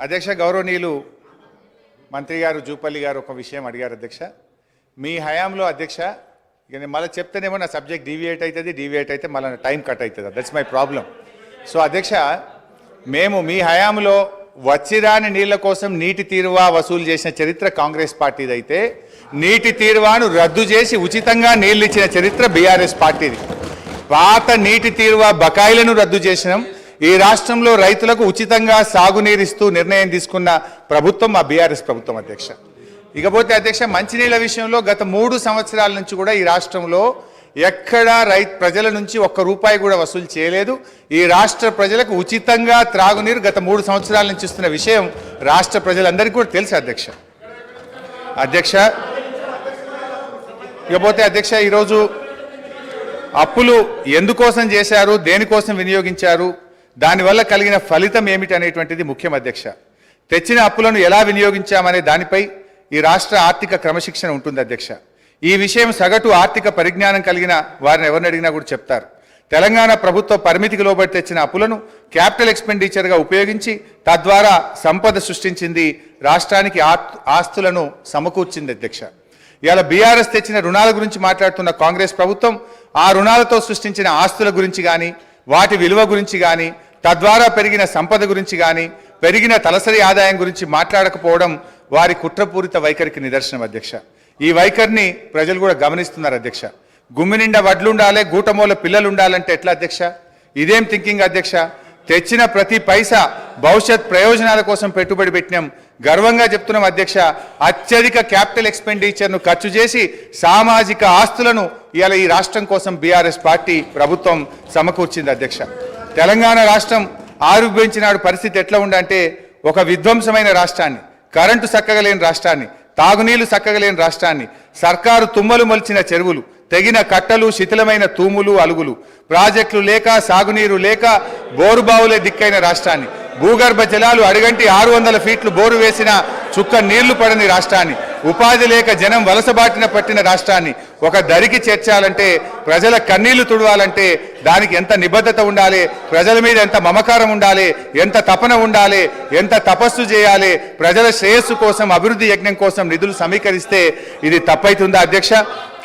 అధ్యక్ష గౌరవనీయులు మంత్రి గారు జూపల్లి గారు ఒక విషయం అడిగారు అధ్యక్ష. మీ హయాంలో అధ్యక్ష ఇక నేను మళ్ళీ చెప్తేనేమో నా సబ్జెక్ట్ డీవియేట్ అయితే మళ్ళీ టైం కట్ అవుతుంది. That's my problem. సో అధ్యక్ష మేము మీ హయాంలో వచ్చిరాని నీళ్ల కోసం నీటి తీరువా వసూలు చేసిన చరిత్ర కాంగ్రెస్ పార్టీది అయితే నీటి తీరువాను రద్దు చేసి ఉచితంగా నీళ్లు ఇచ్చిన చరిత్ర బీఆర్ఎస్ పార్టీది. పాత నీటి తీరువా బకాయిలను రద్దు చేసినాం. ఈ రాష్ట్రంలో రైతులకు ఉచితంగా సాగునీరిస్తూ నిర్ణయం తీసుకున్న ప్రభుత్వం మా బీఆర్ఎస్ ప్రభుత్వం అధ్యక్ష. ఇకపోతే అధ్యక్ష మంచినీళ్ళ విషయంలో గత 3 సంవత్సరాల నుంచి కూడా ఈ రాష్ట్రంలో ఎక్కడా ప్రజల నుంచి ₹1 కూడా వసూలు చేయలేదు. ఈ రాష్ట్ర ప్రజలకు ఉచితంగా త్రాగునీరు గత 3 సంవత్సరాల నుంచి ఇస్తున్న విషయం రాష్ట్ర ప్రజలందరికీ కూడా తెలుసు అధ్యక్ష. ఇకపోతే అధ్యక్ష ఈరోజు అప్పులు ఎందుకోసం చేశారు, దేనికోసం వినియోగించారు, దానివల్ల కలిగిన ఫలితం ఏమిటి అనేటువంటిది ముఖ్యం అధ్యక్ష. తెచ్చిన అప్పులను ఎలా వినియోగించామనే దానిపై ఈ రాష్ట్ర ఆర్థిక క్రమశిక్షణ ఉంటుంది అధ్యక్ష. ఈ విషయం సగటు ఆర్థిక పరిజ్ఞానం కలిగిన వారిని ఎవరిని అడిగినా కూడా చెప్తారు. తెలంగాణ ప్రభుత్వ పరిమితికి లోబడి తెచ్చిన అప్పులను క్యాపిటల్ ఎక్స్పెండిచర్గా ఉపయోగించి తద్వారా సంపద సృష్టించింది, రాష్ట్రానికి ఆస్తులను సమకూర్చింది అధ్యక్ష. ఇవాళ బీఆర్ఎస్ తెచ్చిన రుణాల గురించి మాట్లాడుతున్న కాంగ్రెస్ ప్రభుత్వం ఆ రుణాలతో సృష్టించిన ఆస్తుల గురించి కానీ, వాటి విలువ గురించి కానీ, తద్వారా పెరిగిన సంపద గురించి కానీ, పెరిగిన తలసరి ఆదాయం గురించి మాట్లాడకపోవడం వారి కుట్రపూరిత వైఖరికి నిదర్శనం అధ్యక్ష. ఈ వైఖరిని ప్రజలు కూడా గమనిస్తున్నారు అధ్యక్ష. గుమ్మి నిండా వడ్లు ఉండాలి, గూటమూల పిల్లలు ఉండాలంటే ఎట్లా అధ్యక్ష? ఇదేం థింకింగ్ అధ్యక్ష? తెచ్చిన ప్రతి పైసా భవిష్యత్ ప్రయోజనాల కోసం పెట్టుబడి పెట్టినాం. గర్వంగా చెప్తున్నాం అధ్యక్ష. అత్యధిక క్యాపిటల్ ఎక్స్పెండిచర్ను ఖర్చు చేసి సామాజిక ఆస్తులను ఇవాళ ఈ రాష్ట్రం కోసం బీఆర్ఎస్ పార్టీ ప్రభుత్వం సమకూర్చింది అధ్యక్ష. తెలంగాణ రాష్ట్రం ఆవిర్భవించినాడు పరిస్థితి ఎట్లా ఉందంటే ఒక విధ్వంసమైన రాష్ట్రాన్ని, కరెంటు చక్కగలేని రాష్ట్రాన్ని, తాగునీళ్లు చక్కగలేని రాష్ట్రాన్ని, సర్కారు తుమ్మలు మొలిచిన చెరువులు, తెగిన కట్టలు, శిథిలమైన తూములు, అలుగులు, ప్రాజెక్టులు లేక, సాగునీరు లేక, బోరుబావులే దిక్కైన రాష్ట్రాన్ని, భూగర్భ జలాలు అడుగంటి 600 ఫీట్లు బోరు వేసిన చుక్క నీళ్లు పడని రాష్ట్రాన్ని, ఉపాధి లేక జనం వలసబాటిన పట్టిన రాష్ట్రాన్ని ఒక దరికి చేర్చాలంటే, ప్రజల కన్నీళ్లు తుడవాలంటే దానికి ఎంత నిబద్ధత ఉండాలి, ప్రజల మీద ఎంత మమకారం ఉండాలి, ఎంత తపన ఉండాలి, ఎంత తపస్సు చేయాలి, ప్రజల శ్రేయస్సు కోసం, అభివృద్ధి యజ్ఞం కోసం నిధులు సమీకరిస్తే ఇది తప్పైతుందా అధ్యక్ష?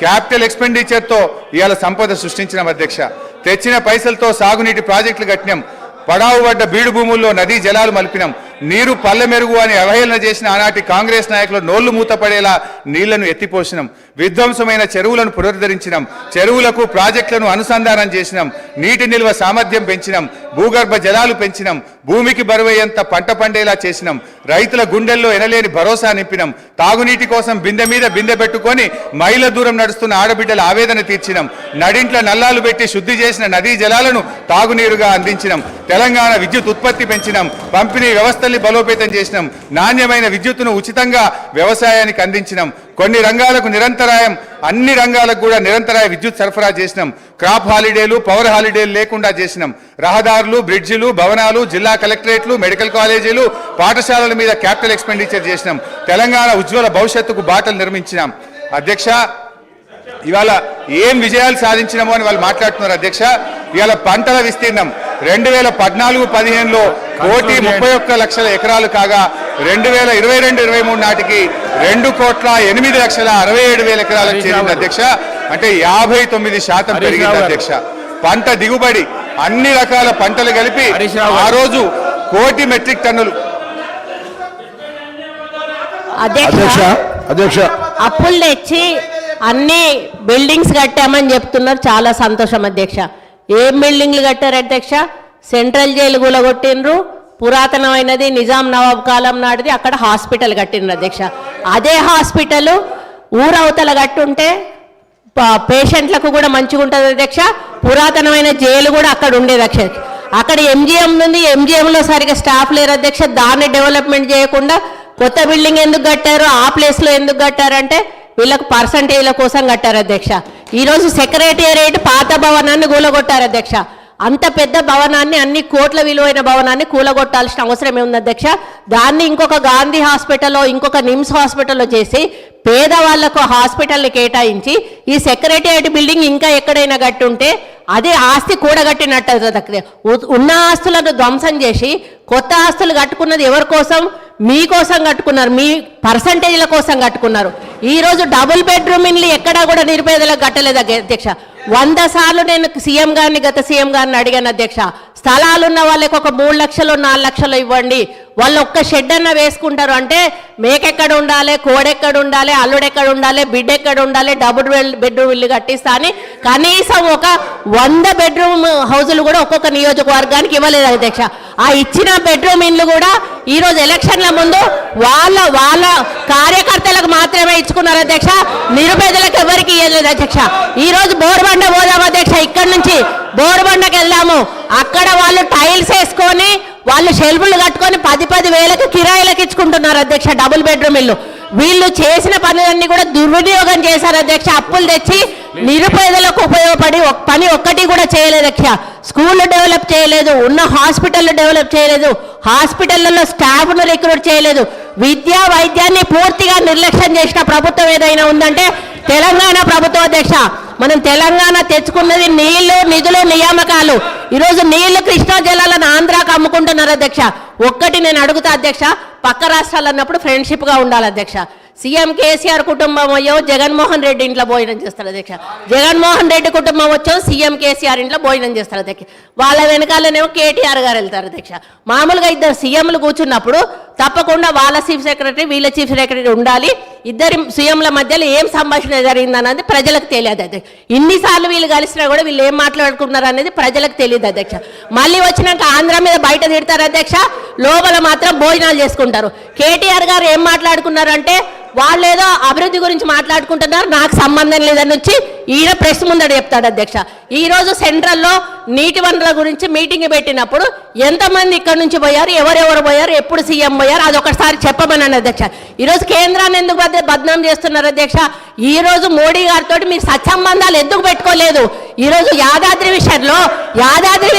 క్యాపిటల్ ఎక్స్పెండిచర్తో ఇవాళ సంపద సృష్టించినాం అధ్యక్ష. తెచ్చిన పైసలతో సాగునీటి ప్రాజెక్టులు కట్టినాం. పడావు పడ్డ బీడు భూముల్లో నదీ జలాలు మలిపినాం. నీరు పల్లె మెరుగు అని అవహేళన చేసిన ఆనాటి కాంగ్రెస్ నాయకులు నోళ్లు మూతపడేలా నీళ్లను ఎత్తిపోసినాం. విధ్వంసమైన చెరువులను పునరుద్ధరించినాం. చెరువులకు ప్రాజెక్టులను అనుసంధానం చేసినాం. నీటి నిల్వ సామర్థ్యం పెంచినాం. భూగర్భ జలాలు పెంచినాం. భూమికి బరువయ్యేంత పంట పండేలా చేసినాం. రైతుల గుండెల్లో ఎనలేని భరోసా నింపినాం. తాగునీటి కోసం బిందె మీద బిందె పెట్టుకొని మైళ్ళ దూరం నడుస్తున్న ఆడబిడ్డల ఆవేదన తీర్చినాం. నడింట్ల నల్లాలు పెట్టి శుద్ధి చేసిన నదీ జలాలను తాగునీరుగా అందించినాం. తెలంగాణ విద్యుత్ ఉత్పత్తి పెంచినాం. పంపిణీ వ్యవస్థల్ని బలోపేతం చేసినాం. నాణ్యమైన విద్యుత్తును ఉచితంగా వ్యవసాయానికి అందించినాం. కొన్ని రంగాలకు నిరంతరాయం, అన్ని రంగాలకు కూడా నిరంతరాయ విద్యుత్ సరఫరా చేసినాం. క్రాప్ హాలిడేలు, పవర్ హాలిడేలు లేకుండా చేసినాం. రహదారులు, బ్రిడ్జిలు, భవనాలు, జిల్లా కలెక్టరేట్లు, మెడికల్ కాలేజీలు, పాఠశాలల మీద క్యాపిటల్ ఎక్స్పెండిచర్ చేసినాం. తెలంగాణ ఉజ్వల భవిష్యత్తుకు బాటలు నిర్మించినాం. అధ్యక్ష ఇవాళ ఏం విజయాలు సాధించినామో అని వాళ్ళు మాట్లాడుతున్నారు అధ్యక్ష. ఇవాళ పంటల విస్తీర్ణం 2014-15లో 1,31,00,000 ఎకరాలు కాగా 2022-23 నాటికి 2,08,67,000 ఎకరాలకు చేరింది అధ్యక్ష. అంటే 59% పెరిగింది అధ్యక్ష. పంట దిగుబడి అన్ని రకాల పంటలు కలిపి ఆ రోజు 1,00,000 మెట్రిక్ టన్నులు. అధ్యక్ష అప్పులు తెచ్చి అన్ని బిల్డింగ్స్ కట్టామని చెప్తున్నారు. చాలా సంతోషం అధ్యక్ష. ఏం బిల్డింగ్లు కట్టారు అధ్యక్ష? సెంట్రల్ జైలు కూలగొట్టిండ్రు. పురాతనమైనది నిజాం నవాబ్ కాలం నాటిది, అక్కడ హాస్పిటల్ కట్టిండ్రు అధ్యక్ష. అదే హాస్పిటల్ ఊరవతల కట్టుంటే పేషెంట్లకు కూడా మంచిగా ఉంటుంది అధ్యక్ష. పురాతనమైన జైలు కూడా అక్కడ ఉండేది అధ్యక్ష. అక్కడ ఎంజిఎం ఉంది, ఎంజిఎంలో సరిగా స్టాఫ్ లేరు అధ్యక్ష. దాన్ని డెవలప్మెంట్ చేయకుండా కొత్త బిల్డింగ్ ఎందుకు కట్టారు, ఆ ప్లేస్లో ఎందుకు కట్టారంటే వీళ్ళకు పర్సంటేజ్ల కోసం కట్టారు అధ్యక్ష. ఈరోజు సెక్రటేరియట్ పాత భవనాన్ని కూలగొట్టారు అధ్యక్ష. అంత పెద్ద భవనాన్ని, అన్ని కోట్ల విలువైన భవనాన్ని కూలగొట్టాల్సిన అవసరం ఏముంది అధ్యక్ష? దాన్ని ఇంకొక గాంధీ హాస్పిటల్లో, ఇంకొక నిమ్స్ హాస్పిటల్లో చేసి పేదవాళ్లకు హాస్పిటల్ని కేటాయించి ఈ సెక్రటేరియట్ బిల్డింగ్ ఇంకా ఎక్కడైనా కట్టుంటే అదే ఆస్తి కూడగట్టినట్టు అవుతుంది. ఉన్న ఆస్తులను ధ్వంసం చేసి కొత్త ఆస్తులు కట్టుకున్నది ఎవరి కోసం? మీకోసం కట్టుకున్నారు, మీ పర్సంటేజ్ల కోసం కట్టుకున్నారు. ఈరోజు డబుల్ బెడ్రూమ్ ఇల్లు ఎక్కడా కూడా నిరుపేదలకు కట్టలేదు అధ్యక్ష. 100 సార్లు నేను సీఎం గారిని, గత సీఎం గారిని అడిగాను అధ్యక్ష. స్థలాలు ఉన్న వాళ్ళకి ఒక 3 లక్షలు 4 లక్షలు ఇవ్వండి, వాళ్ళు ఒక్క షెడ్ అన్న వేసుకుంటారు. అంటే మేకెక్కడ ఉండాలి, కోడెక్కడ ఉండాలి, అల్లుడెక్కడ ఉండాలి, బిడ్డ ఎక్కడ ఉండాలి, డబుల్ బెడ్రూమ్ ఇల్లు కట్టిస్తా అని కనీసం ఒక 100 బెడ్రూమ్ హౌజులు కూడా ఒక్కొక్క నియోజకవర్గానికి ఇవ్వలేదు అధ్యక్ష. ఆ ఇచ్చిన బెడ్రూమ్ ఇల్లు కూడా ఈరోజు ఎలక్షన్ల ముందు వాళ్ళ కార్యకర్తలకు మాత్రమే ఇచ్చుకున్నారు అధ్యక్ష. నిరుపేదలకు ఎవరికి ఇవ్వలేదు అధ్యక్ష. ఈరోజు బోర్బండ పోదాం అధ్యక్ష, ఇక్కడి నుంచి బోర్బండకి వెళ్దాము. అక్కడ వాళ్ళు టైల్స్ వేసుకొని వాళ్ళు షెల్ఫ్లు కట్టుకొని 10 వేలకు కిరాయిలకు ఇచ్చుకుంటున్నారు అధ్యక్ష డబుల్ బెడ్రూమ్ ఇల్లు. వీళ్ళు చేసిన పనులన్నీ కూడా దుర్వినియోగం చేశారు అధ్యక్ష. అప్పులు తెచ్చి నిరుపేదలకు ఉపయోగపడి పని ఒక్కటి కూడా చేయలేదు అధ్యక్ష. స్కూళ్ళు డెవలప్ చేయలేదు, ఉన్న హాస్పిటల్ డెవలప్ చేయలేదు, హాస్పిటళ్లలో స్టాఫ్ను రిక్రూట్ చేయలేదు, విద్యా వైద్యాన్ని పూర్తిగా నిర్లక్ష్యం చేసిన ప్రభుత్వం ఏదైనా ఉందంటే తెలంగాణ ప్రభుత్వం అధ్యక్ష. మనం తెలంగాణ తెచ్చుకున్నది నీళ్లు, నిధులు, నియామకాలు. ఈరోజు నీళ్లు కృష్ణా జలాలను ఆంధ్రాకు అమ్ముకుంటున్నారు అధ్యక్ష. ఒక్కటి నేను అడుగుతా అధ్యక్ష, పక్క రాష్ట్రాలు అన్నప్పుడు ఫ్రెండ్షిప్గా ఉండాలి అధ్యక్ష. సీఎం కేసీఆర్ కుటుంబం అయ్యో జగన్మోహన్ రెడ్డి ఇంట్లో భోజనం చేస్తారు అధ్యక్ష. జగన్మోహన్ రెడ్డి కుటుంబం వచ్చో సీఎం కేసీఆర్ ఇంట్లో భోజనం చేస్తారు అధ్యక్ష. వాళ్ళ వెనకాలనేమో కేటీఆర్ గారు వెళ్తారు అధ్యక్ష. మామూలుగా ఇద్దరు సీఎంలు కూర్చున్నప్పుడు తప్పకుండా వాళ్ళ చీఫ్ సెక్రటరీ, వీళ్ళ చీఫ్ సెక్రటరీ ఉండాలి. ఇద్దరి సీఎంల మధ్యలో ఏం సంభాషణ జరిగిందన్నది ప్రజలకు తెలియదు అధ్యక్ష. ఇన్నిసార్లు వీళ్ళు కలిసినా కూడా వీళ్ళు ఏం మాట్లాడుకున్నారు అనేది ప్రజలకు తెలియదు అధ్యక్ష. మళ్ళీ వచ్చినాక ఆంధ్ర మీద బయట తిడతారు అధ్యక్ష, లోపల మాత్రం భోజనాలు చేసుకుంటారు. కేటీఆర్ గారు ఏం మాట్లాడుకున్నారంటే వాళ్ళు ఏదో అభివృద్ధి గురించి మాట్లాడుకుంటున్నారు, నాకు సంబంధం లేదని వచ్చి ఈయన ప్రెస్ ముందట చెప్తాడు అధ్యక్ష. ఈరోజు సెంట్రల్లో నీటి వనరుల గురించి మీటింగ్ పెట్టినప్పుడు ఎంతమంది ఇక్కడ నుంచి పోయారు, ఎవరెవరు పోయారు, ఎప్పుడు సీఎం పోయారు, అది ఒకసారి చెప్పమన్నాను అధ్యక్ష. ఈరోజు కేంద్రాన్ని ఎందుకు బద్నాం చేస్తున్నారు అధ్యక్ష? ఈరోజు మోడీ గారితో మీరు సత్సంబంధాలు ఎందుకు పెట్టుకోలేదు? ఈరోజు యాదాద్రి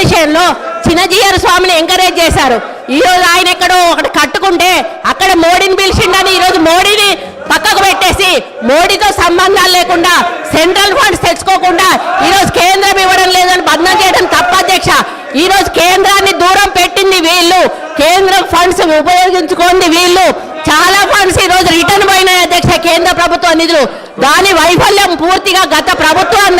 విషయంలో చిన్నజీయర్ స్వామిని ఎంకరేజ్ చేశారు. ఈరోజు ఆయన ఎక్కడో ఒకటి కట్టుకుంటే అక్కడ మోడీని పిలిచిండని ఈరోజు మోడీని పక్కకు పెట్టేసి మోడీతో సంబంధాలు లేకుండా సెంట్రల్ ఫండ్స్ తెచ్చుకోకుండా ఈరోజు కేంద్రం ఇవ్వడం లేదని బదనాం చేయడం తప్ప అధ్యక్ష. ఈరోజు కేంద్రాన్ని దూరం పెట్టింది వీళ్ళు, కేంద్రం ఫండ్స్ ఉపయోగించుకోండి వీళ్ళు. చాలా ఫండ్స్ ఈరోజు రిటర్న్ పోయినాయి అధ్యక్ష, కేంద్ర ప్రభుత్వ నిధులు. దాని వైఫల్యం పూర్తిగా గత ప్రభుత్వం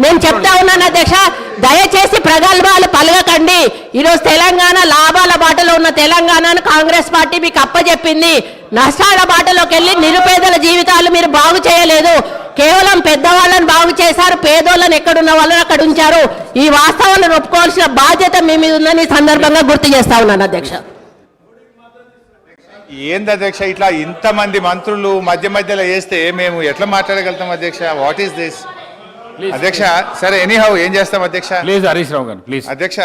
నేను చెప్తా ఉన్నాను అధ్యక్ష. దయచేసి ప్రగల్భాలు పలగకండి. ఈరోజు తెలంగాణ లాభాల బాటలో ఉన్న తెలంగాణను కాంగ్రెస్ పార్టీ మీకు అప్పచెప్పింది. నష్టాల బాటలోకి వెళ్ళి నిరుపేదల జీవితాలు మీరు బాగు చేయలేదు, కేవలం పెద్దవాళ్ళని బాగు చేశారు, పేదోళ్ళని ఎక్కడున్న వాళ్ళని అక్కడ ఉంచారు. ఈ వాస్తవాన్ని ఒప్పుకోవాల్సిన బాధ్యత మీ మీద ఉందని ఈ సందర్భంగా గుర్తు చేస్తా ఉన్నాను అధ్యక్ష. ఏంది అధ్యక్ష ఇట్లా ఇంతమంది మంత్రులు మధ్యలో వేస్తే మేము ఎట్లా మాట్లాడగలుగుతాం అధ్యక్ష? వాట్ ఈస్ దిస్ అధ్యక్ష? సరే ఎనీహౌ ఏం చేస్తాం అధ్యక్ష? ప్లీజ్ హరీష్ రావు గారు ప్లీజ్ అధ్యక్ష.